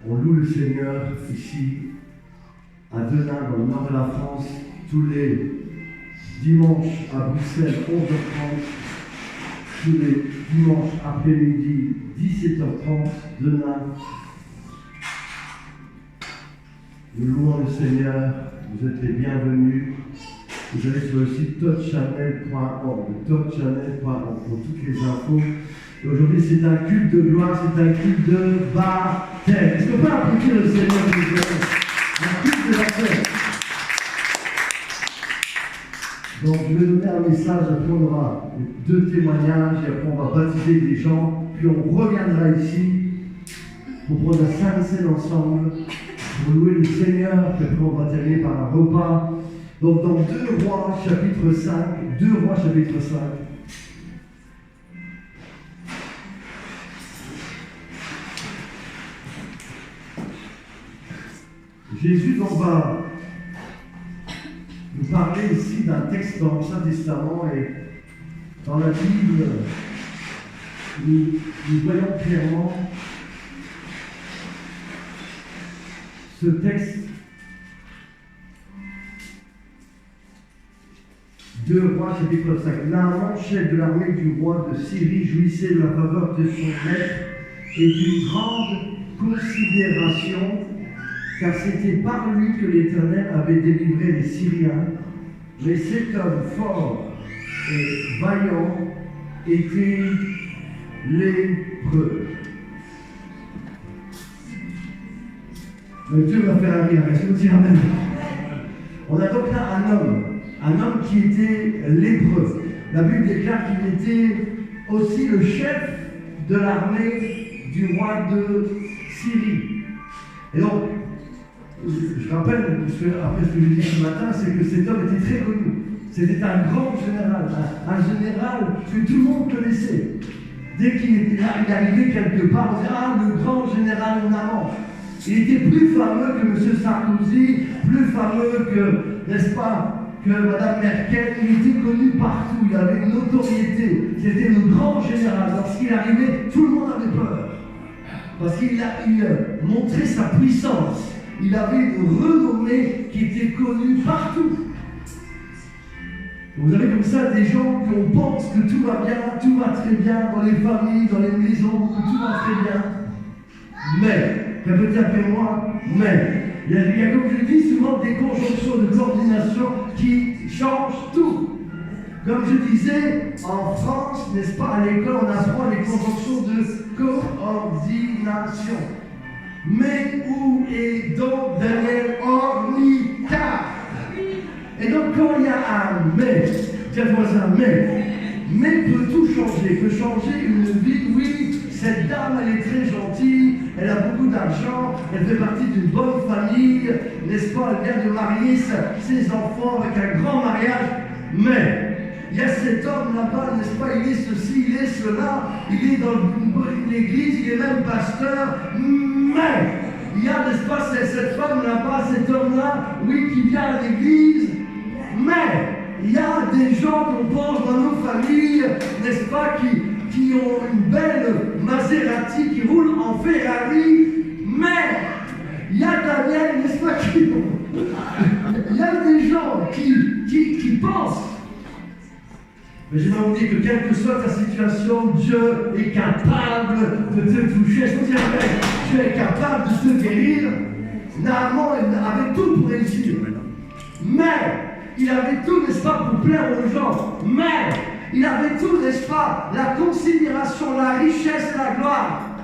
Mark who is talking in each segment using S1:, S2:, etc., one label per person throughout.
S1: On loue le Seigneur ici, à Denain, dans le nord de la France, tous les dimanches à Bruxelles, 11h30, tous les dimanches après-midi, 17h30, Denain. Nous louons le Seigneur, vous êtes les bienvenus. Vous allez sur le site touchchannel.org, touchchannel.org pour toutes les infos. Et aujourd'hui, c'est un culte de gloire, c'est un culte de baptême. Est-ce qu'on peut applaudir le Seigneur de Dieu? Un culte de baptême. Donc, je vais donner un message, après on aura 2 témoignages, et après on va baptiser des gens, puis on reviendra ici pour prendre la Sainte Seine ensemble, pour louer le Seigneur, puis après on va terminer par un repas. Donc, dans 2 Rois, chapitre 5, 2 Rois, chapitre 5, Jésus va nous parler ici d'un texte dans l'Ancien Testament et dans la Bible, nous voyons clairement ce texte. 2 Rois, chapitre 5. Naaman, chef de l'armée du roi de Syrie, jouissait de la faveur de son maître et d'une grande considération, car c'était par lui que l'Éternel avait délivré les Syriens. Mais cet homme fort et vaillant était lépreux. Mais Dieu va faire un rire. Est-ce que vous dites amen? On a donc là un homme qui était lépreux. La Bible déclare qu'il était aussi le chef de l'armée du roi de Syrie. Et donc, je rappelle, parce que après ce que j'ai dit ce matin, c'est que cet homme était très connu. C'était un grand général, un général que tout le monde connaissait. Dès qu'il était là, il arrivait quelque part, on disait « Ah, le grand général Naaman ». Il était plus fameux que M. Sarkozy, plus fameux que, n'est-ce pas, que Mme Merkel. Il était connu partout, il avait une notoriété. C'était le grand général. Lorsqu'il arrivait, tout le monde avait peur. Parce qu'il montrait sa puissance. Il avait une renommée qui était connue partout. Vous avez comme ça des gens qu'on pense que tout va bien, tout va très bien dans les familles, dans les maisons, que tout va très bien. Mais, répétez après moi, mais, il y a, comme je dis, souvent des conjonctions de coordination qui changent tout. Comme je disais, en France, n'est-ce pas, à l'école, on apprend les conjonctions de coordination. Mais où est donc Daniel Ornicard? Et donc quand il y a un mais, dites-moi ça, mais peut tout changer, peut changer une vie. Oui, cette dame, elle est très gentille, elle a beaucoup d'argent, elle fait partie d'une bonne famille, n'est-ce pas, elle vient de marier ses enfants avec un grand mariage, mais il y a cet homme là-bas, n'est-ce pas, il est ceci, il est cela, il est dans une église, il est même pasteur, mais il y a, n'est-ce pas, cette femme là-bas, cet homme-là, oui, qui vient à l'église, mais il y a des gens qu'on pense dans nos familles, n'est-ce pas, qui ont une belle Maserati, qui roule en Ferrari, mais il y a Daniel, n'est-ce pas, il y a des gens qui pensent. Mais je vais vous dire que quelle que soit ta situation, Dieu est capable de te toucher. Je vous dis, Dieu est capable de te guérir. Naaman avait tout pour réussir. Mais il avait tout, n'est-ce pas, pour plaire aux gens. Mais il avait tout, n'est-ce pas, la considération, la richesse et la gloire.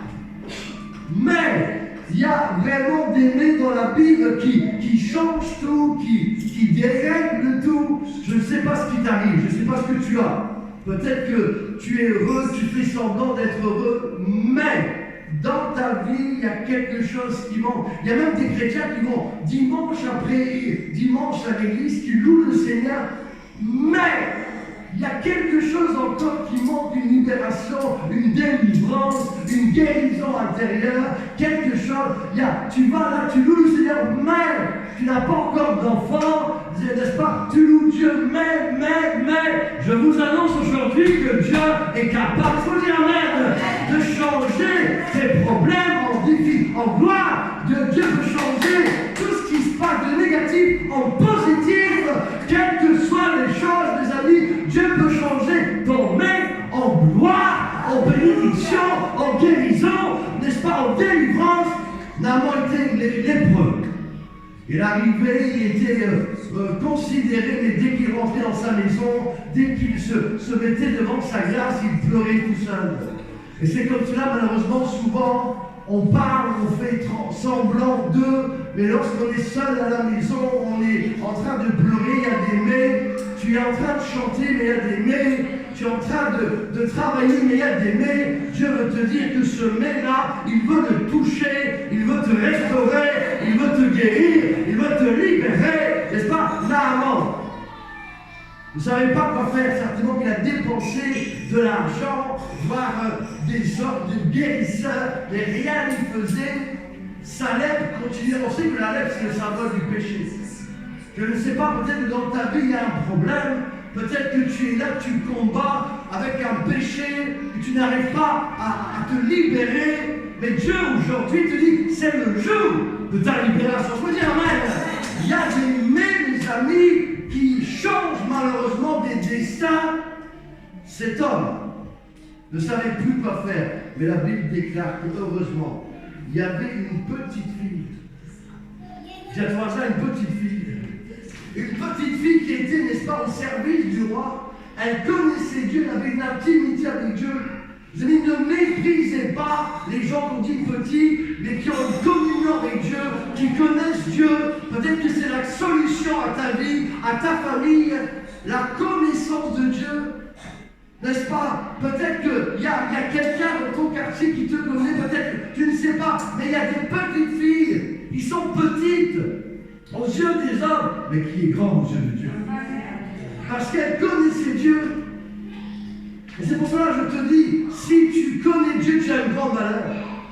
S1: Mais il y a vraiment des nez dans la Bible qui changent tout, qui dérèglent tout. Je ne sais pas ce qui t'arrive, je ne sais pas ce que tu as. Peut-être que tu es heureux, tu fais semblant d'être heureux, mais dans ta vie, il y a quelque chose qui manque. Il y a même des chrétiens qui vont dimanche après dimanche à l'église, qui louent le Seigneur, mais il y a quelque chose encore qui manque, une libération, une délivrance, une guérison intérieure, quelque chose. Tu vas là, tu loues le Seigneur, mais tu n'as pas encore d'enfant, n'est-ce pas? Tu loues Dieu, mais, je vous annonce aujourd'hui que Dieu est capable, faut dire amen, de changer tes problèmes en gloire. Naaman était lépreux. Il arrivait, il était considéré, mais dès qu'il rentrait dans sa maison, dès qu'il se mettait devant sa glace, il pleurait tout seul. Et c'est comme cela, malheureusement, souvent, on parle, on fait semblant d'eux, mais lorsqu'on est seul à la maison, on est en train de pleurer, il y a des mais, tu es en train de chanter, mais il y a des mais, tu es en train de travailler, mais il y a des mais. Dieu veut te dire que ce mais-là, il veut te toucher, il veut te restaurer, il veut te guérir, il veut te libérer, n'est-ce pas? Naaman. Vous ne savez pas quoi faire, certainement qu'il a dépensé de l'argent, voire des sortes de guérisseurs, mais rien n'y faisait. Sa lèpre continuait. On sait que la lèpre, c'est le symbole du péché. Je ne sais pas, peut-être que dans ta vie, il y a un problème. Peut-être que tu es là, tu combats avec un péché, que tu n'arrives pas à te libérer. Mais Dieu, aujourd'hui, te dit, c'est le jour de ta libération. Je veux dire, amen. Il y a des mais, mes amis, qui change malheureusement des destins. Cet homme ne savait plus quoi faire, mais la Bible déclare que heureusement, il y avait une petite fille. J'ai trouvé ça, une petite fille. Une petite fille qui était, n'est-ce pas, au service du roi. Elle connaissait Dieu, elle avait une intimité avec Dieu. Vous savez, ne méprisez pas les gens qu'on dit petits, mais qui ont une communion avec Dieu, qui connaissent Dieu. Peut-être que c'est la solution à ta vie, à ta famille, la connaissance de Dieu. N'est-ce pas? Peut-être qu'il y a quelqu'un dans ton quartier qui te connaît, peut-être que tu ne sais pas, mais il y a des petites filles qui sont petites aux yeux des hommes, mais qui est grand aux yeux de Dieu. Parce qu'elles connaissaient Dieu. Et c'est pour cela que je te dis, si tu connais Dieu, tu as une grande valeur.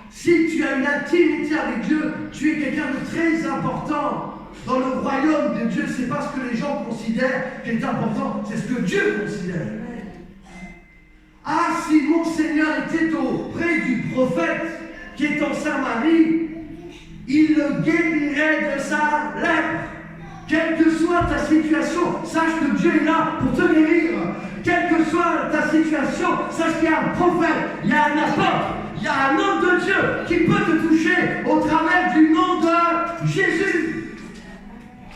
S1: Si tu as une intimité avec Dieu, tu es quelqu'un de très important. Dans le royaume de Dieu, ce n'est pas ce que les gens considèrent qui est important, c'est ce que Dieu considère. Ah, si mon Seigneur était auprès du prophète qui est en Samarie, il le guérirait de sa lèpre. Quelle que soit ta situation, sache que Dieu est là pour te guérir. Quelle que soit ta situation, sache qu'il y a un prophète, il y a un apôtre, il y a un homme de Dieu qui peut te toucher au travers du nom de Jésus.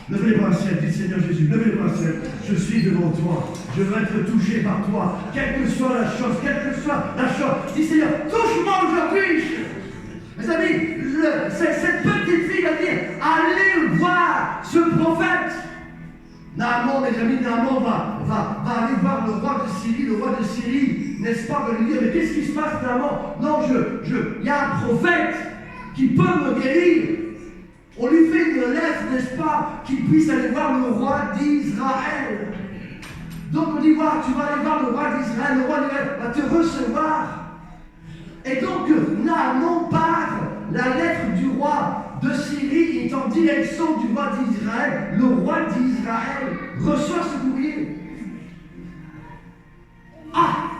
S1: Levez les bras au ciel, dites Seigneur Jésus, levez les bras au ciel, je suis devant toi, je veux être touché par toi, quelle que soit la chose, dis Seigneur, touche-moi aujourd'hui. Mes amis, cette petite fille va dire, allez voir ce prophète. Naaman, mes amis, Naaman va aller voir le roi de Syrie. Le roi de Syrie, n'est-ce pas, va lui dire, mais qu'est-ce qui se passe, Naaman? Non, il y a un prophète qui peut me guérir. On lui fait une lettre, n'est-ce pas, qu'il puisse aller voir le roi d'Israël. Donc on dit, voilà, tu vas aller voir le roi d'Israël, le roi d'Israël va te recevoir. Et donc Naaman part, la lettre du roi de Syrie est en direction du roi d'Israël. Le roi d'Israël reçoit ce courrier. Ah,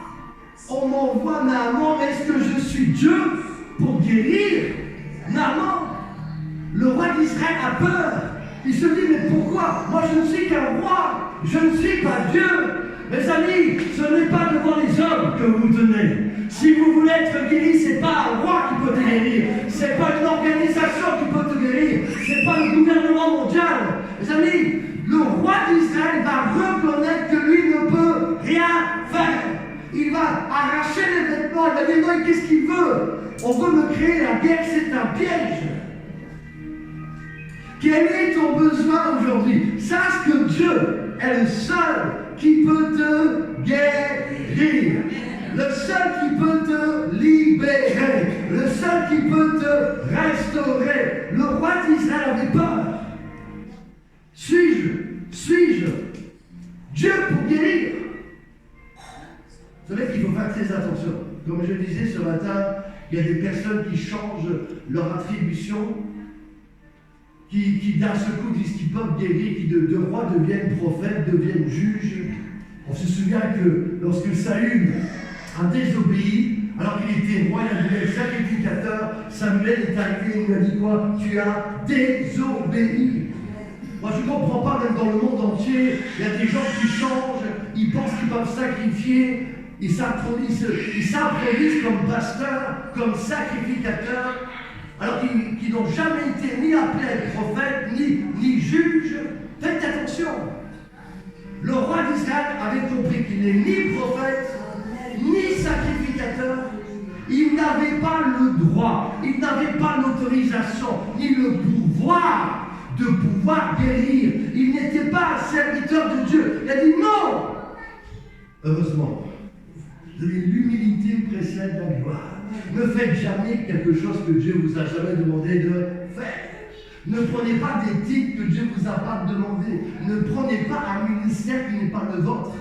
S1: on m'envoie Naaman, est-ce que je suis Dieu pour guérir Naaman? Le roi d'Israël a peur. Il se dit, mais pourquoi? Moi je ne suis qu'un roi, je ne suis pas Dieu. Mes amis, ce n'est pas devant les hommes que vous tenez. Si vous voulez être guéri, ce n'est pas un roi qui peut te guérir. Ce n'est pas une organisation qui peut te guérir. Ce n'est pas le gouvernement mondial. Mes amis, le roi d'Israël va reconnaître que lui ne peut rien faire. Il va arracher les vêtements. Il va dire, non, qu'est-ce qu'il veut? On veut me créer la guerre, c'est un piège. Quel est ton besoin aujourd'hui? Sache que Dieu est le seul qui peut te guérir, le seul qui peut te libérer, le seul qui peut te restaurer. Le roi d'Israël avait peur. Suis-je Dieu pour guérir? Vous savez qu'il faut faire très attention. Comme je disais ce matin, il y a des personnes qui changent leur attribution, qui d'un seul coup disent qu'ils peuvent guérir, qui de rois deviennent prophètes, deviennent juges. On se souvient que lorsque Saül a désobéi, alors qu'il était roi, il devait être sacrificateur, Samuel est arrivé et il lui a dit quoi? Tu as désobéi. Moi je ne comprends pas, même dans le monde entier, il y a des gens qui changent, ils pensent qu'ils peuvent sacrifier, ils s'improvisent comme pasteurs, comme sacrificateurs. alors qui n'ont jamais été ni appelés à être prophètes, ni juges. Faites attention. Le roi d'Israël avait compris qu'il n'est ni prophète, ni sacrificateur. Il n'avait pas le droit, il n'avait pas l'autorisation, ni le pouvoir de pouvoir guérir. Il n'était pas un serviteur de Dieu. Il a dit non. Heureusement, l'humilité précède la gloire. Ne faites jamais quelque chose que Dieu vous a jamais demandé de faire. Ne prenez pas des titres que Dieu vous a pas demandé. Ne prenez pas un ministère qui n'est pas le vôtre.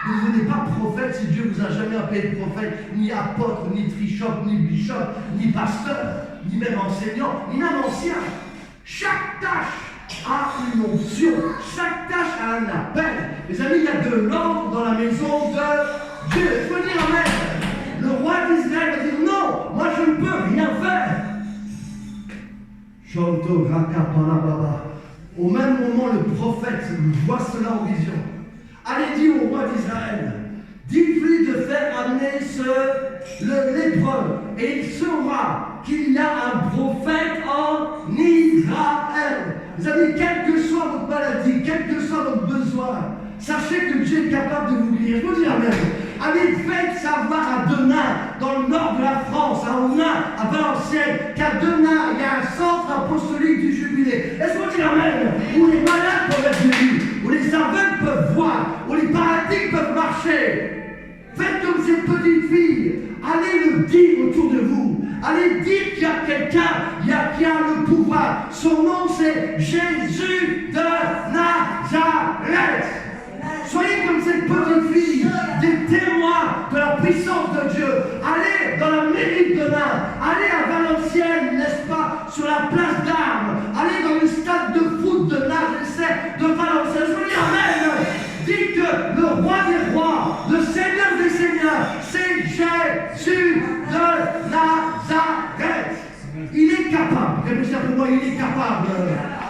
S1: Ne devenez pas prophète si Dieu vous a jamais appelé prophète, ni apôtre, ni trichop, ni bishop, ni pasteur, ni même enseignant, ni même ancien. Chaque tâche a une onction. Chaque tâche a un appel. Les amis, il y a de l'ordre dans la maison de Dieu. Il faut dire amen. Le roi d'Israël a dit non, moi je ne peux rien faire. Au même moment, le prophète voit cela en vision. Allez dire au roi d'Israël, dites-lui de faire amener le lépreux, et il saura qu'il y a un prophète en Israël. Vous savez, quelle que soit votre maladie, quel que soit votre besoin, sachez que Dieu est capable de vous guérir. Je vous dis amen. Allez, faites savoir à Denain, dans le nord de la France, à Onain, à Valenciennes, qu'à Denain, il y a un centre apostolique du jubilé. Est-ce que vous dites amen? Où les malades peuvent être guéris, où les aveugles peuvent voir, où les paralytiques peuvent marcher. Faites comme cette petite fille. Allez le dire autour de vous. Allez dire qu'il y a quelqu'un qui a le pouvoir. Son nom c'est Jésus de Nazareth. Soyez comme cette petite fille, des témoins de la puissance de Dieu. Allez dans la mairie de Denain, allez à Valenciennes, n'est-ce pas, sur la place d'Armes, allez dans le stade de foot de Nagessais de Valenciennes. Je vous dis amen. Dites que le roi des rois, le seigneur des seigneurs, c'est Jésus de Nazareth. Il est capable, répétez pour moi, il est capable.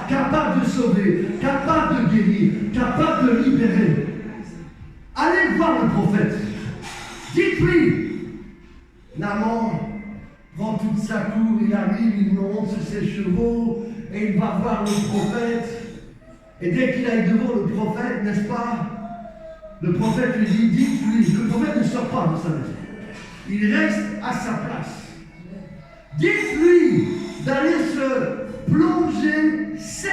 S1: Capable de sauver, capable de guérir, capable de libérer. Allez voir le prophète. Dites-lui, Naaman prend toute sa cour, il arrive, il monte sur ses chevaux et il va voir le prophète. Et dès qu'il aille devant le prophète, n'est-ce pas, le prophète lui dit, dites-lui, le prophète ne sort pas de sa maison. Il reste à sa place. Dites-lui d'aller se plonger 7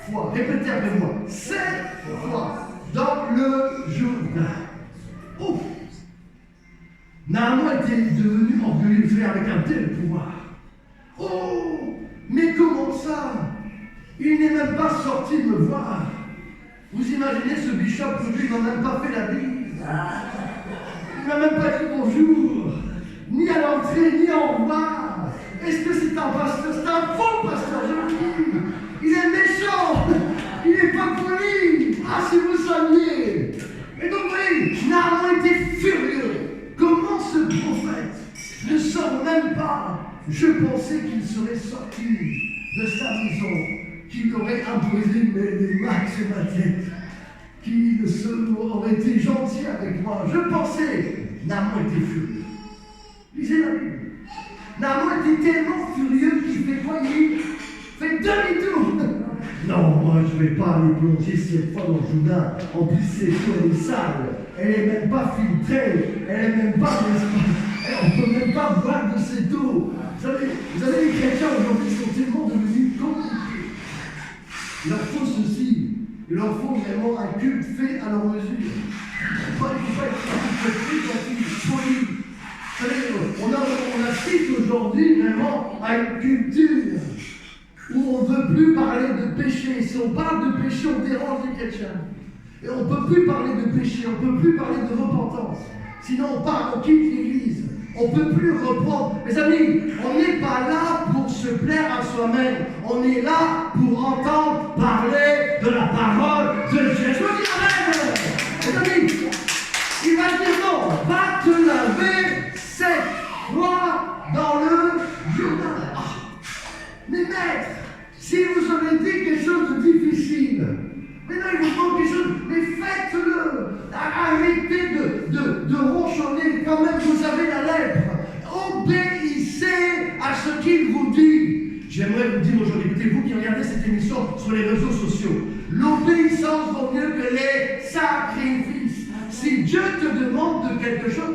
S1: fois, répétez avec moi, 7 fois dans le Jourdain. Ouf! Naaman était devenu orgueilleux avec un tel pouvoir. Oh! Mais comment ça? Il n'est même pas sorti me voir. Vous imaginez ce bishop, il n'a même pas fait la bise. Il n'a même pas dit bonjour, ni à l'entrée, ni en revoir. Est-ce que c'est un pasteur? C'est un faux pasteur, je le dis. Il est méchant, il n'est pas poli. Ah, si vous saviez. Et donc, oui, Naaman était furieux. Comment ce prophète ne sort même pas? Je pensais qu'il serait sorti de sa maison, qu'il aurait imposé des max sur ma tête, qu'il aurait été gentil avec moi. Je pensais, Naaman était furieux. Lisez la Bible. Naaman était tellement furieux qu'il fait quoi? Il fait demi-tour. Non, moi je ne vais pas aller plonger 7 fois dans le Jourdain. En plus, cette eau elle est sale. Elle n'est même pas filtrée. Elle n'est même pas. On ne peut même pas boire de cette eau. Vous savez, les chrétiens aujourd'hui sont tellement devenus compliqués. Il leur faut ceci. Il leur faut vraiment un culte fait à leur mesure. Il ne faut pas être poli. Vous savez, on assiste aujourd'hui vraiment à une culture où on ne veut plus parler de péché. Si on parle de péché, on dérange les chrétiens. Et on ne peut plus parler de péché, on ne peut plus parler de repentance. Sinon on quitte l'église. On ne peut plus reprendre. Mes amis, on n'est pas là pour se plaire à soi-même. On est là pour entendre parler de la parole de Jésus. Je vous dis amen. Mes amis, il va dire non, va te laver 7 fois dans le Jourdain. Mais maître, si vous avez dit quelque chose de difficile, mais non, il vous faut quelque chose, mais faites-le. Arrêtez de ronchonner, quand même vous avez la lèpre. Obéissez à ce qu'il vous dit. J'aimerais vous dire aujourd'hui, écoutez, vous qui regardez cette émission sur les réseaux sociaux, l'obéissance vaut mieux que les sacrifices. Si Dieu te demande de quelque chose,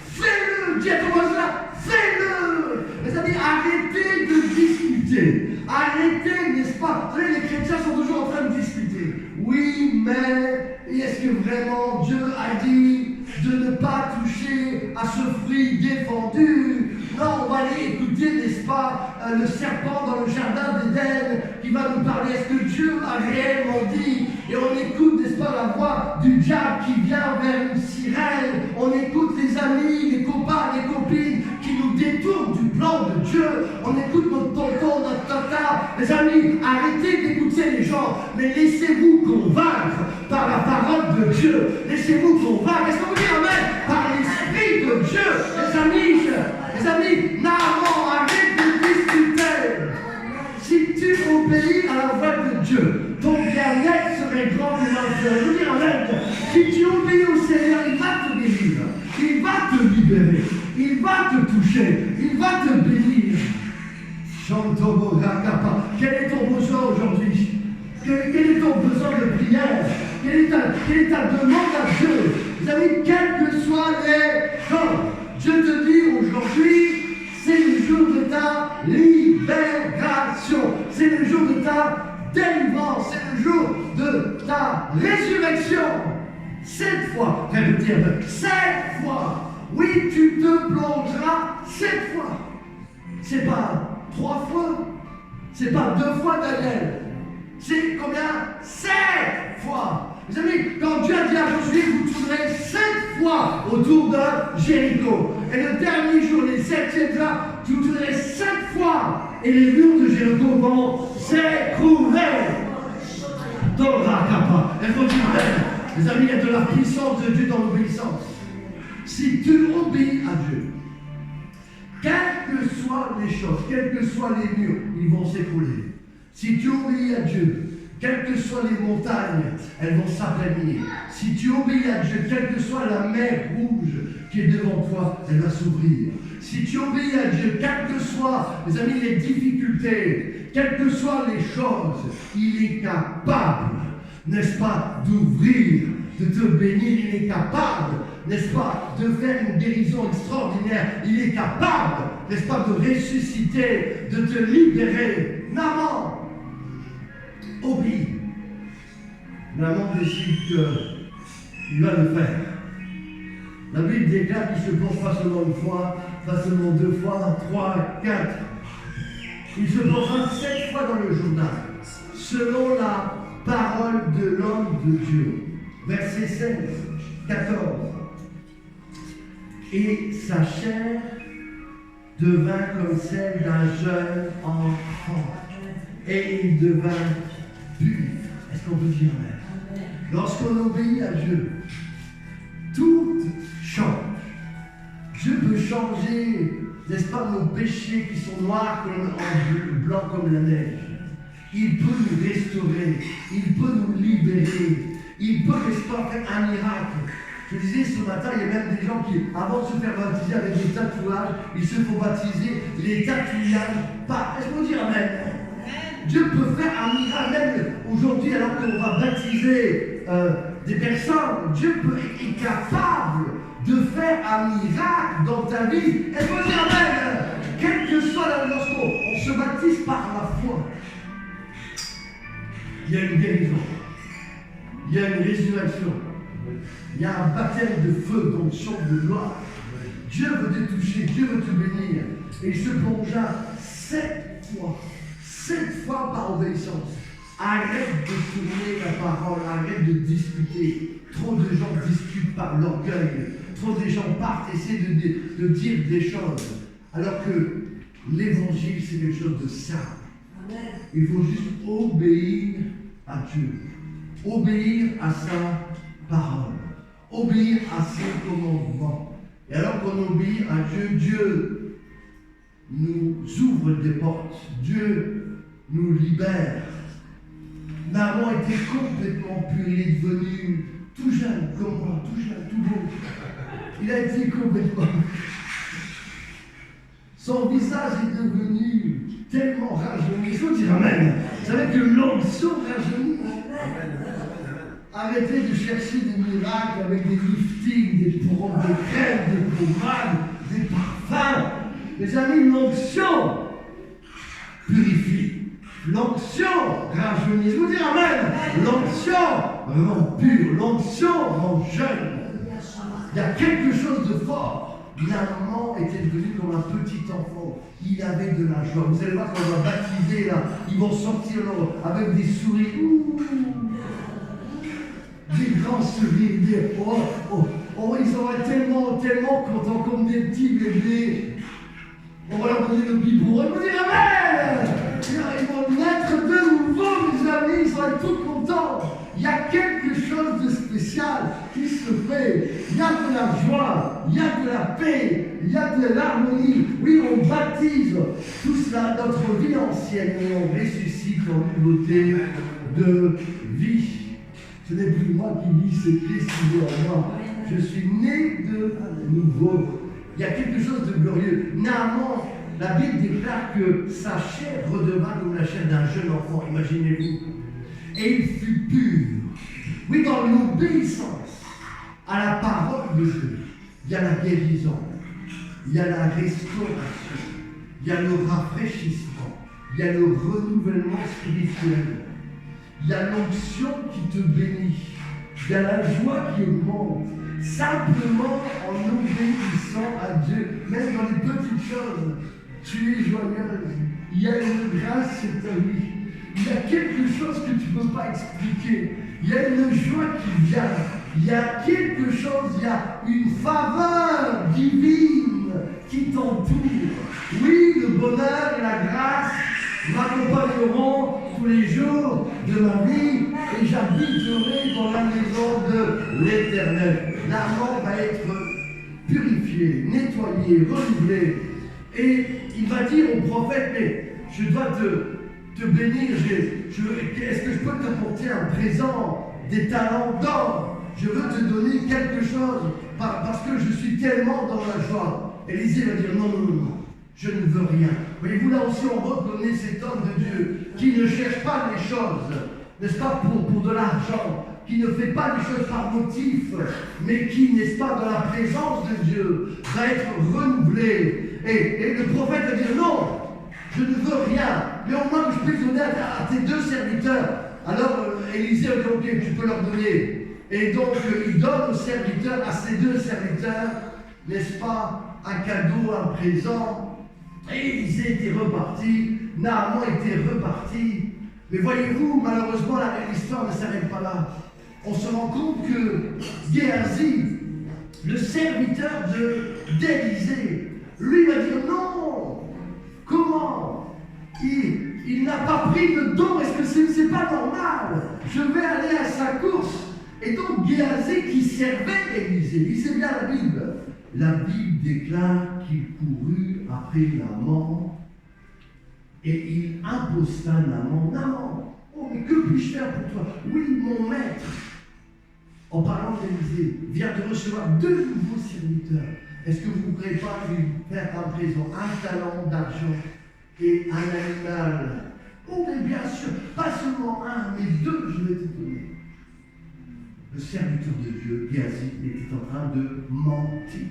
S1: fais-le. Dis à ton voisin, fais-le. Mes amis, arrêtez de discuter. Arrêtez, n'est-ce pas? Vous savez, les chrétiens sont toujours en train de discuter. Oui, mais est-ce que vraiment Dieu a dit de ne pas toucher à ce fruit défendu? Non, on va aller écouter, n'est-ce pas, le serpent dans le jardin d'Éden qui va nous parler. Est-ce que Dieu a réellement dit? Et on écoute, n'est-ce pas, la voix du diable qui vient vers une sirène. On écoute les amis, les copains, les copines qui nous détournent du plan de Dieu. On écoute notre tonton, notre tata. Les amis, arrêtez d'écouter les gens, mais laissez-vous convaincre par la parole de Dieu. Laissez-vous convaincre. Est-ce que vous dites amen? Par l'Esprit de Dieu. Les amis, Naaman, arrête de discuter. Si tu obéis à la voix de Dieu, ton bien-être serait grand et l'enfer. Je veux dire amen. Si tu obéis au Seigneur, il va te bénir. Il va te libérer. Il va te toucher. Il va te bénir. Chantobo Rakapa. Quel est ton besoin aujourd'hui? Quel est ton besoin de prière? Quelle est ta demande à Dieu? Vous savez, quelles que soient les choses, Dieu te dit aujourd'hui, c'est le jour de ta libération. C'est le jour de ta délivrance. C'est le jour de ta résurrection. 7 fois, répétez un peu, 7 fois. Oui, tu te plongeras 7 fois. C'est pas 3 fois. C'est pas 2 fois Daniel. C'est combien? 7 fois. Vous savez, quand Dieu a dit à Josué, vous tournerez 7 fois autour de Jéricho. Et le dernier jour, les 7e jours, vous tournerez 7 fois. Et les murs de Jéricho vont s'écrouler. Torah Kappa. Elles vont dire, les amis, il y a de la puissance de Dieu dans l'obéissance. Si tu obéis à Dieu, quelles que soient les choses, quels que soient les murs, ils vont s'écrouler. Si tu obéis à Dieu, quelles que soient les montagnes, elles vont s'aplanir. Si tu obéis à Dieu, quelle que soit la mer rouge qui est devant toi, elle va s'ouvrir. Si tu obéis à Dieu, quelles que soient, mes amis, les difficultés, quelles que soient les choses, il est capable, n'est-ce pas, d'ouvrir, de te bénir. Il est capable, n'est-ce pas, de faire une guérison extraordinaire. Il est capable, n'est-ce pas, de ressusciter, de te libérer. Naaman obéit. Naaman décide qu'il va le faire. La Bible déclare qu'il se penche pas seulement une fois, pas seulement 2 fois, 3, 4. Il se penchera 7 fois dans le journal, selon la parole de l'homme de Dieu. Verset 16, 14. Et sa chair devint comme celle d'un jeune enfant. Et il devint pur. Est-ce qu'on peut dire amen? Lorsqu'on obéit à Dieu, tout change. Dieu peut changer, n'est-ce pas, nos péchés qui sont noirs en blanc comme la neige. Il peut nous restaurer, il peut nous libérer, il peut, n'est-ce pas, faire un miracle. Je disais ce matin, il y a même des gens qui, avant de se faire baptiser avec des tatouages, ils se font baptiser les tatouages pas. Est-ce qu'on dit amen? Dieu peut faire un miracle même aujourd'hui, alors qu'on va baptiser des personnes. Dieu est capable de faire un miracle dans ta vie. Est-ce qu'on dit amen? Quelle que soit la lorsqu'on se baptise par la foi, il y a une guérison, il y a une résurrection. Il y a un baptême de feu, d'onction, de gloire. Dieu veut te toucher, Dieu veut te bénir. Et il se plongea 7 fois. 7 fois par obéissance. Arrête de tourner la parole, arrête de discuter. Trop de gens discutent par l'orgueil. Trop de gens partent, essaient de dire des choses. Alors que l'évangile, c'est quelque chose de simple. Il faut juste obéir à Dieu. Obéir à sa parole. Obéir à ses commandements. Et alors qu'on obéit à Dieu, Dieu nous ouvre des portes. Dieu nous libère. Naaman était complètement pur. Il est devenu tout jeune, comme moi, tout jeune, tout beau. Il a été complètement. Son visage est devenu tellement rajeuni. Il faut dire Amen. Vous savez que l'onction rajeunit. Arrêtez de chercher des miracles avec des liftings, des crèmes, des pommades, des parfums. Mes amis, l'onction purifie. L'onction rajeunit. Je vous dis Amen. L'onction rend pur. L'onction rend jeune. Il y a quelque chose de fort. Maman était devenu comme un petit enfant. Il avait de la joie. Vous allez voir quand on va baptiser là, ils vont sortir là, avec des sourires. Des grands sourires. Ils vont être tellement contents comme des petits bébés. On va leur donner le biberon. On va dire Amen. Ils vont naître de nouveau, mes amis. Ils vont être tout contents. Il y a quelque chose de spécial qui se fait. Il y a de la joie, il y a de la paix, il y a de l'harmonie. Oui, on baptise tout cela, notre vie ancienne, et on ressuscite en nouveauté de vie. Ce n'est plus moi qui vis, c'est Christ qui vit en moi. Je suis né de nouveau. Il y a quelque chose de glorieux. Naaman, la Bible déclare que sa chair redevint comme la chair d'un jeune enfant, imaginez-vous. Et il fut pur. Oui, dans l'obéissance à la parole de Dieu, il y a la guérison, il y a la restauration, il y a le rafraîchissement, il y a le renouvellement spirituel, il y a l'onction qui te bénit, il y a la joie qui augmente, simplement en obéissant à Dieu, même dans les petites choses. Tu es joyeuse, il y a une grâce sur ta vie. Il y a quelque chose que tu ne peux pas expliquer. Il y a une joie qui vient. Il y a quelque chose, il y a une faveur divine qui t'entoure. Oui, le bonheur et la grâce m'accompagneront tous les jours de ma vie et j'habiterai dans la maison de l'Éternel. L'âme va être purifiée, nettoyée, renouvelée. Et il va dire au prophète, mais je dois te bénir, est-ce que je peux t'apporter un présent, des talents d'or? Je veux te donner quelque chose parce que je suis tellement dans la joie. Élisée va dire non, je ne veux rien. Voyez-vous, là aussi on reconnaît cet homme de Dieu qui ne cherche pas les choses, n'est-ce pas, pour de l'argent, qui ne fait pas les choses par motif, mais qui, n'est-ce pas, dans la présence de Dieu, va être renouvelé. Et le prophète va dire non, je ne veux rien, mais au moins que je puisse donner à tes deux serviteurs. Alors Élisée a dit ok, tu peux leur donner. Et donc il donne aux serviteurs, à ses deux serviteurs, n'est-ce pas, un cadeau, un présent. Et Élisée était reparti, Naaman était reparti. Mais voyez-vous, malheureusement, l'histoire ne s'arrête pas là. On se rend compte que Géhazi, le serviteur d'Élisée, lui va dire non. Comment? Il n'a pas pris de don. Est-ce que c'est pas normal? Je vais aller à sa course. Et donc Géhazi qui servait Élisée, lisez bien la Bible. La Bible déclare qu'il courut après Naaman et il imposta Naaman. Oh, mais que puis-je faire pour toi? Oui, mon maître, en parlant d'Élisée, vient de recevoir deux nouveaux serviteurs. Est-ce que vous ne pourrez pas lui faire un présent, un talent d'argent et un animal? Oh, mais bien sûr, pas seulement un, mais deux, je vais te donner. Le serviteur de Dieu, Géhazi, était en train de mentir.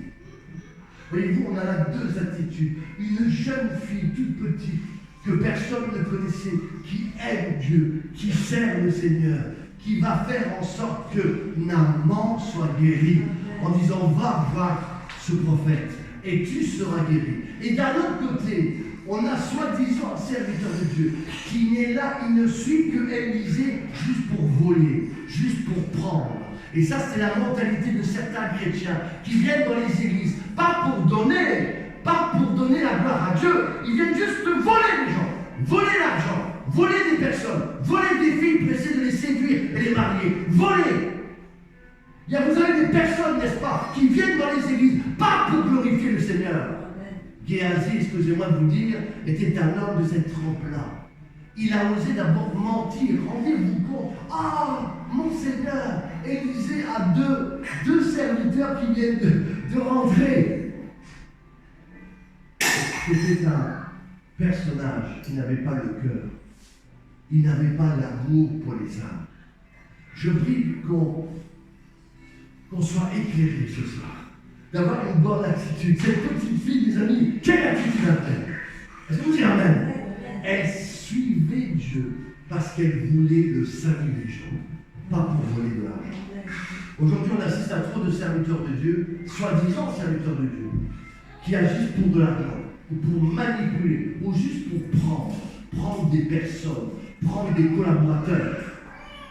S1: Voyez-vous, on a là deux attitudes. Une jeune fille toute petite, que personne ne connaissait, qui aime Dieu, qui sert le Seigneur, qui va faire en sorte que Naaman soit guéri, en disant va voir ce prophète et tu seras guéri. Et d'un autre côté, on a soi-disant un serviteur de Dieu qui n'est là, il ne suit que Élisée juste pour voler, juste pour prendre. Et ça, c'est la mentalité de certains chrétiens qui viennent dans les églises, pas pour donner la gloire à Dieu, ils viennent juste voler les gens, voler l'argent, voler des personnes, voler des filles pour essayer de les séduire et les marier, voler. Vous avez des personnes, n'est-ce pas, qui viennent dans les églises, pas pour glorifier le Seigneur. Géhazi, excusez-moi de vous dire, était un homme de cette trempe-là. Il a osé d'abord mentir. Rendez-vous compte. Ah, mon Seigneur, Élisée a deux serviteurs qui viennent de rentrer. C'était un personnage qui n'avait pas le cœur. Il n'avait pas l'amour pour les âmes. Je prie qu'on soit éclairé ce soir, d'avoir une bonne attitude. Cette petite fille, mes amis, quelle attitude a-t-elle? Est-ce que vous dites amen? Elle suivait Dieu parce qu'elle voulait le salut des gens, pas pour voler de l'argent. Aujourd'hui, on assiste à trop de serviteurs de Dieu, soi-disant serviteurs de Dieu, qui agissent pour de l'argent, ou pour manipuler, ou juste pour prendre des personnes, prendre des collaborateurs.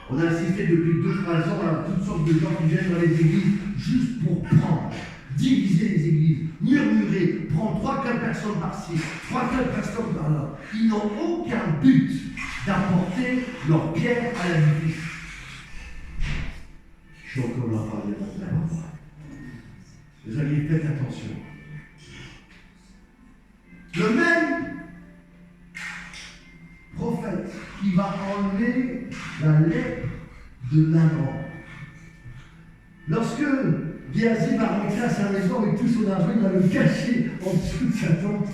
S1: On a assisté depuis 2-3 ans à toutes sortes de gens qui viennent dans les églises juste pour prendre, diviser les églises, murmurer, prendre 3-4 personnes par-ci, 3-4 personnes par-là. Ils n'ont aucun but d'apporter leur pierre à l'édifice. Je suis encore là parler maintenant. Les amis, faites attention. Le même prophète qui va enlever la lèpre de Naaman. Lorsque Géasi va rentrer à sa maison avec tout son argent, il va le cacher en dessous de sa tente.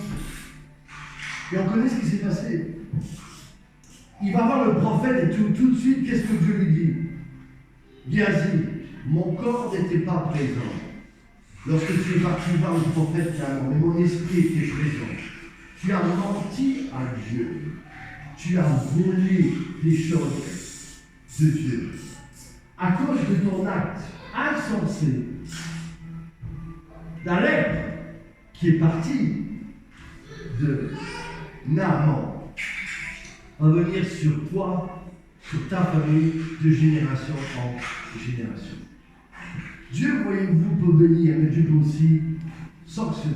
S1: Et on connaît ce qui s'est passé. Il va voir le prophète et tout de suite, qu'est-ce que Dieu lui dit? Géasi, mon corps n'était pas présent lorsque tu es parti voir le prophète Naaman, mais mon esprit était présent. Tu as menti à Dieu. Tu as volé les choses de Dieu. À cause de ton acte insensé, la lèpre qui est partie de Naaman va venir sur toi, sur ta famille, de génération en génération. Dieu, voyez-vous, peut bénir, mais Dieu peut aussi sanctionner.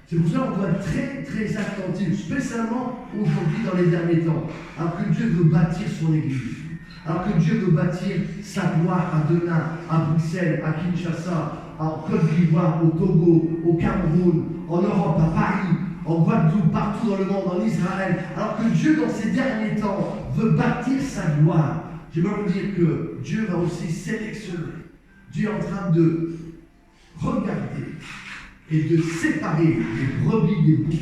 S1: C'est pour ça qu'on doit être très, très attentif, spécialement aujourd'hui dans les derniers temps, alors que Dieu veut bâtir son Église, alors que Dieu veut bâtir sa gloire à Denain, à Bruxelles, à Kinshasa, en Côte d'Ivoire, au Togo, au Cameroun, en Europe, à Paris, en Guadeloupe, partout dans le monde, en Israël, alors que Dieu, dans ces derniers temps, veut bâtir sa gloire. Je vais vous dire que Dieu va aussi sélectionner. Dieu est en train de regarder et de séparer les brebis des boucs.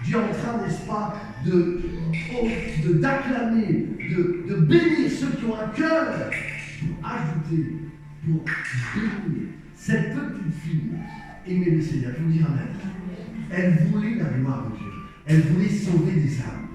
S1: Dieu est en train, n'est-ce pas, d'acclamer, de bénir ceux qui ont un cœur, pour ajouter, pour bénir. Cette petite fille aimait le Seigneur. Je vous dis amen. Elle voulait la gloire de Dieu. Elle voulait sauver des âmes.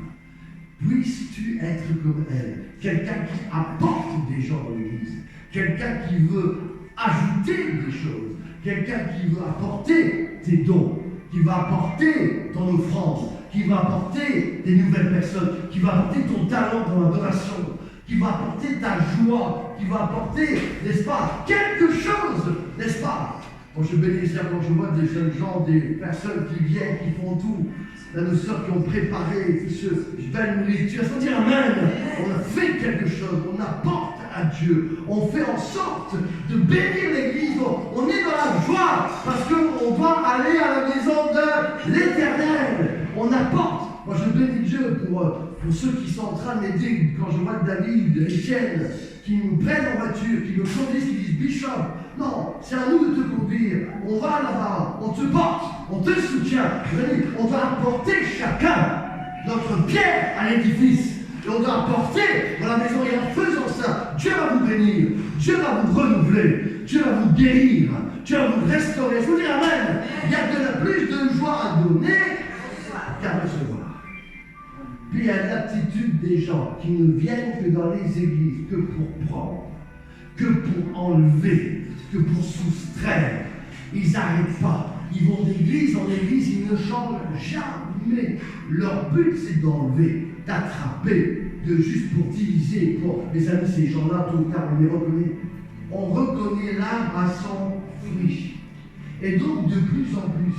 S1: Puisses-tu être comme elle, quelqu'un qui apporte des gens dans l'église, quelqu'un qui veut ajouter des choses, quelqu'un qui veut apporter tes dons, qui va apporter ton offrande, qui va apporter des nouvelles personnes, qui va apporter ton talent dans l'adoration, qui va apporter ta joie, qui va apporter, n'est-ce pas, quelque chose, n'est-ce pas? Quand je bénis quand je vois des jeunes gens, des personnes qui viennent, qui font tout, là, nos sœurs qui ont préparé ce belle nourriture, il faut dire amen. On a fait quelque chose, on apporte à Dieu, on fait en sorte de bénir l'église, on est dans la joie parce qu'on doit aller à la maison de l'Éternel. On apporte. Moi je bénis Dieu pour ceux qui sont en train de m'aider, quand je vois David, Étienne, qui nous prennent en voiture, qui nous conduisent, qui disent Bishop, non, c'est à nous de te conduire, on va là-bas, on te porte, on te soutient, on va apporter chacun notre pierre à l'édifice, et on doit apporter dans la maison, et en faisant ça, Dieu va vous bénir, Dieu va vous renouveler, Dieu va vous guérir, Dieu va vous restaurer. Je vous dis amen, il y a plus de joie à donner qu'à recevoir. Puis il y a l'attitude des gens qui ne viennent que dans les églises, que pour prendre, que pour enlever, que pour soustraire. Ils n'arrêtent pas. Ils vont d'église en église, ils ne changent jamais. Leur but, c'est d'enlever, d'attraper, juste pour diviser. Pour... Les amis, ces gens-là, tôt ou tard, on les reconnaît. On reconnaît l'arbre à son fruit. Et donc, de plus en plus,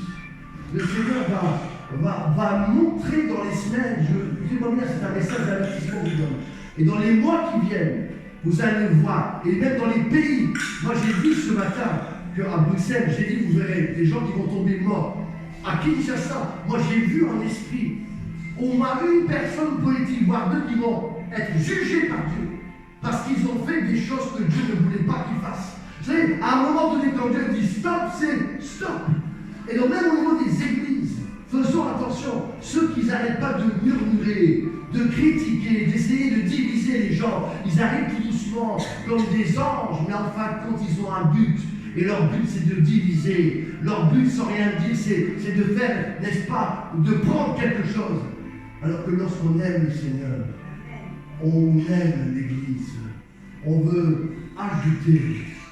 S1: le Seigneur va montrer dans les semaines, dis-moi bien, c'est un message d'avertissement que je donne. Et dans les mois qui viennent, vous allez voir, et même dans les pays, moi j'ai vu ce matin qu'à Bruxelles, j'ai dit, vous verrez des gens qui vont tomber morts. À Kinshasa, moi j'ai vu en esprit au moins une personne politique, voire deux, qui vont être jugés par Dieu, parce qu'ils ont fait des choses que Dieu ne voulait pas qu'ils fassent. Vous savez, à un moment donné, quand Dieu dit stop, c'est stop. Et donc même au niveau des églises, faisons attention, ceux qui n'arrêtent pas de murmurer, de critiquer, d'essayer de diviser les gens. Ils arrivent tout doucement comme des anges, mais en fin de compte, ils ont un but. Et leur but, c'est de diviser. Leur but, sans rien dire, c'est de faire, n'est-ce pas, de prendre quelque chose. Alors que lorsqu'on aime le Seigneur, on aime l'Église. On veut ajouter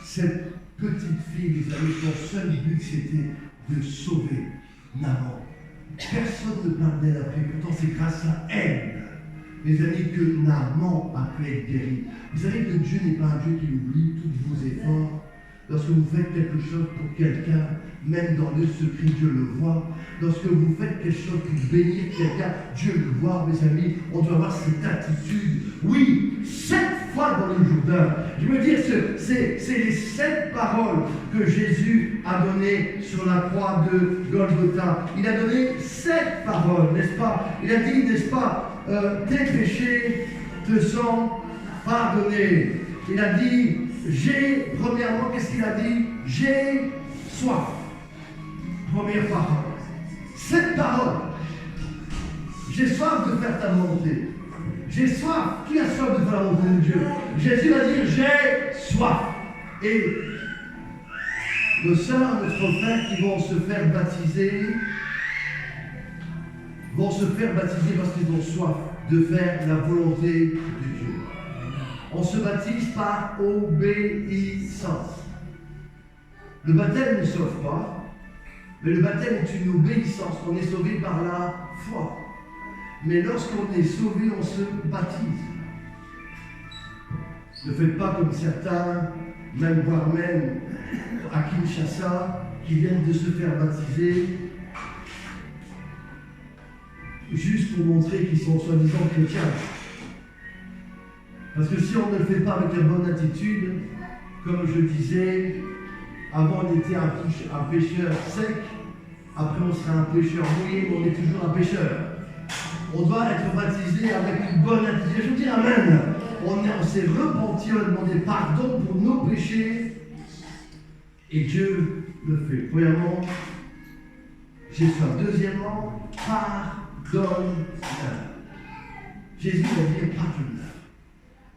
S1: cette petite fille, vous savez, son seul but, c'était de sauver Naaman. Personne ne parle d'elle après, pourtant c'est grâce à elle, mes amis, que Naaman a pu être guéri. Vous savez que Dieu n'est pas un Dieu qui oublie tous vos efforts. Lorsque vous faites quelque chose pour quelqu'un, même dans le secret, Dieu le voit. Lorsque vous faites quelque chose pour bénir quelqu'un, Dieu le voit, mes amis. On doit avoir cette attitude. Oui, 7 fois dans le Jourdain. Je veux dire, c'est les 7 paroles que Jésus a données sur la croix de Golgotha. Il a donné 7 paroles, n'est-ce pas? Il a dit, n'est-ce pas, tes péchés te sont pardonnés. Il a dit, premièrement, qu'est-ce qu'il a dit? J'ai soif. Première parole. 7 paroles. J'ai soif de faire ta volonté. J'ai soif. Qui a soif de faire la volonté de Dieu? Jésus va dire, j'ai soif. Et nos sœurs, notre frère qui vont se faire baptiser parce qu'ils ont soif de faire la volonté de Dieu. On se baptise par obéissance. Le baptême ne sauve pas, mais le baptême est une obéissance. On est sauvé par la foi. Mais lorsqu'on est sauvé, on se baptise. Ne faites pas comme certains, voire même à Kinshasa, qui viennent de se faire baptiser, juste pour montrer qu'ils sont soi-disant chrétiens. Parce que si on ne le fait pas avec la bonne attitude, comme je disais, avant on était un pécheur sec, après on sera un pécheur mouillé, mais on est toujours un pécheur. On doit être baptisé avec une bonne attitude. Je veux dire amen. On s'est repenti, on a demandé pardon pour nos péchés, et Dieu le fait. Premièrement, j'ai soif. Deuxièmement, pardonne-leur. Jésus va dire pardonne-leur.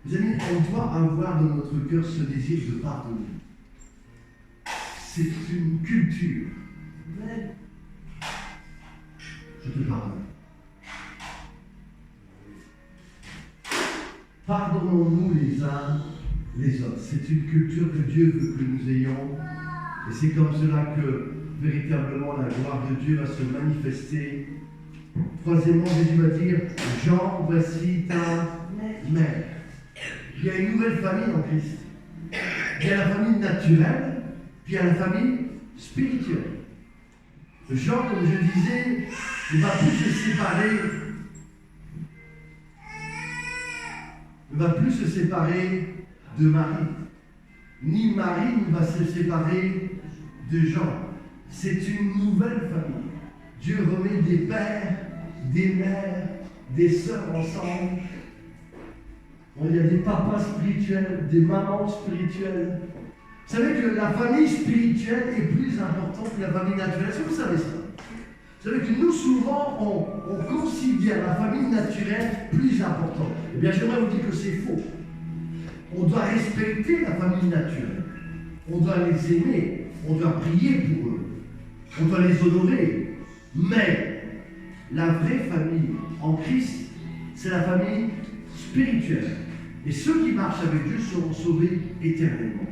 S1: Mes amis, on doit avoir dans notre cœur ce désir de pardonner. C'est une culture. Je te pardonne. Pardonnons-nous les uns les autres. C'est une culture que Dieu veut que nous ayons. Et c'est comme cela que véritablement la gloire de Dieu va se manifester. Troisièmement, Jésus va dire, Jean, voici ta mère. Il y a une nouvelle famille en Christ. Il y a la famille naturelle, puis il y a la famille spirituelle. Jean, comme je disais, ne va plus se séparer de Marie. Ni Marie ne va se séparer de Jean. C'est une nouvelle famille. Dieu remet des pères, des mères, des sœurs ensemble. Il y a des papas spirituels, des mamans spirituelles. Vous savez que la famille spirituelle est plus importante que la famille naturelle. Est-ce que vous savez ça? Vous savez que nous, souvent, on considère la famille naturelle plus importante. Eh bien, j'aimerais vous dire que c'est faux. On doit respecter la famille naturelle. On doit les aimer. On doit prier pour eux. On doit les honorer. Mais la vraie famille en Christ, c'est la famille spirituelle. Et ceux qui marchent avec Dieu seront sauvés éternellement.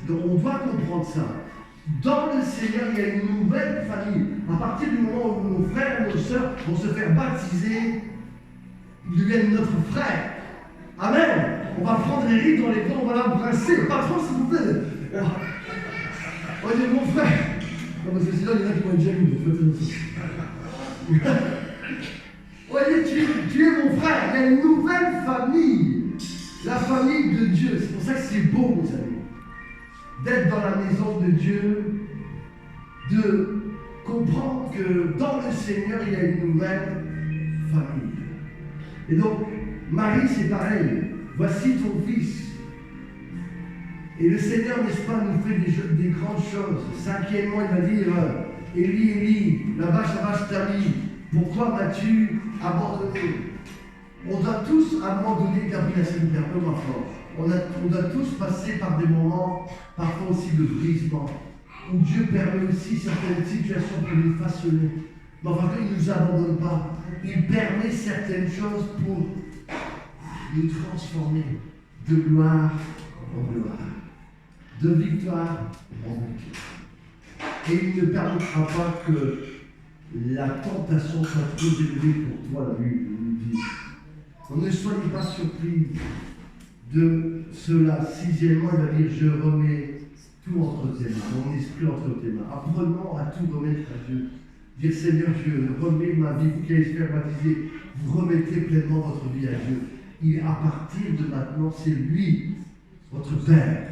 S1: Donc on doit comprendre ça. Dans le Seigneur, il y a une nouvelle famille. À partir du moment où nos frères et nos sœurs vont se faire baptiser, ils deviennent notre frère. Amen. On va prendre les rites dans les temps, on va l'embrasser. Patron, s'il vous plaît. On va dire mon frère. Non, parce que sinon, il y en a qui vont être jaloux. Voyez, tu es mon frère. Il y a une nouvelle famille. La famille de Dieu. C'est pour ça que c'est beau, mes amis. D'être dans la maison de Dieu, de comprendre que dans le Seigneur, il y a une nouvelle famille. Et donc, Marie, c'est pareil. Voici ton fils. Et le Seigneur, n'est-ce pas, nous fait des grandes choses. Cinquièmement, il va dire, Élie, Élie, la vache, tami. Pourquoi m'as-tu abandonné? On doit tous, à un moment donné, Gabriel, c'est un peu moins fort. On doit tous passer par des moments, parfois aussi de brisement, où Dieu permet aussi certaines situations pour nous façonner. Mais enfin, il ne nous abandonne pas. Il permet certaines choses pour nous transformer de gloire en gloire, de victoire en victoire. Et il ne permettra pas que la tentation soit trop élevée pour toi, la Bible nous dit. Ne soyez pas surpris de cela. Sixièmement, il va dire, je remets tout entre tes mains, mon esprit entre tes mains. Apprenons à tout remettre à Dieu. Dire, Seigneur, je remets ma vie, vous qui allez se faire baptiser, vous remettez pleinement votre vie à Dieu. Et à partir de maintenant, c'est lui, votre Père.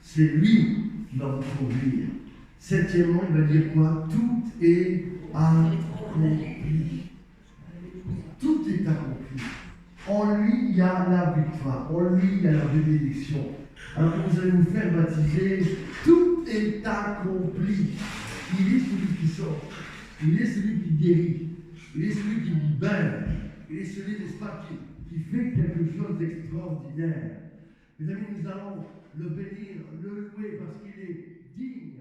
S1: C'est lui qui va vous conduire. Septièmement, il va dire quoi? Tout est accompli. Tout est accompli. En lui, il y a la victoire. En lui, il y a la bénédiction. Alors que vous allez vous faire baptiser, tout est accompli. Il est celui qui sauve. Il est celui qui guérit. Il est celui qui libère. Il est celui, n'est-ce pas, qui fait quelque chose d'extraordinaire. Mes amis, nous allons le bénir, le louer parce qu'il est digne.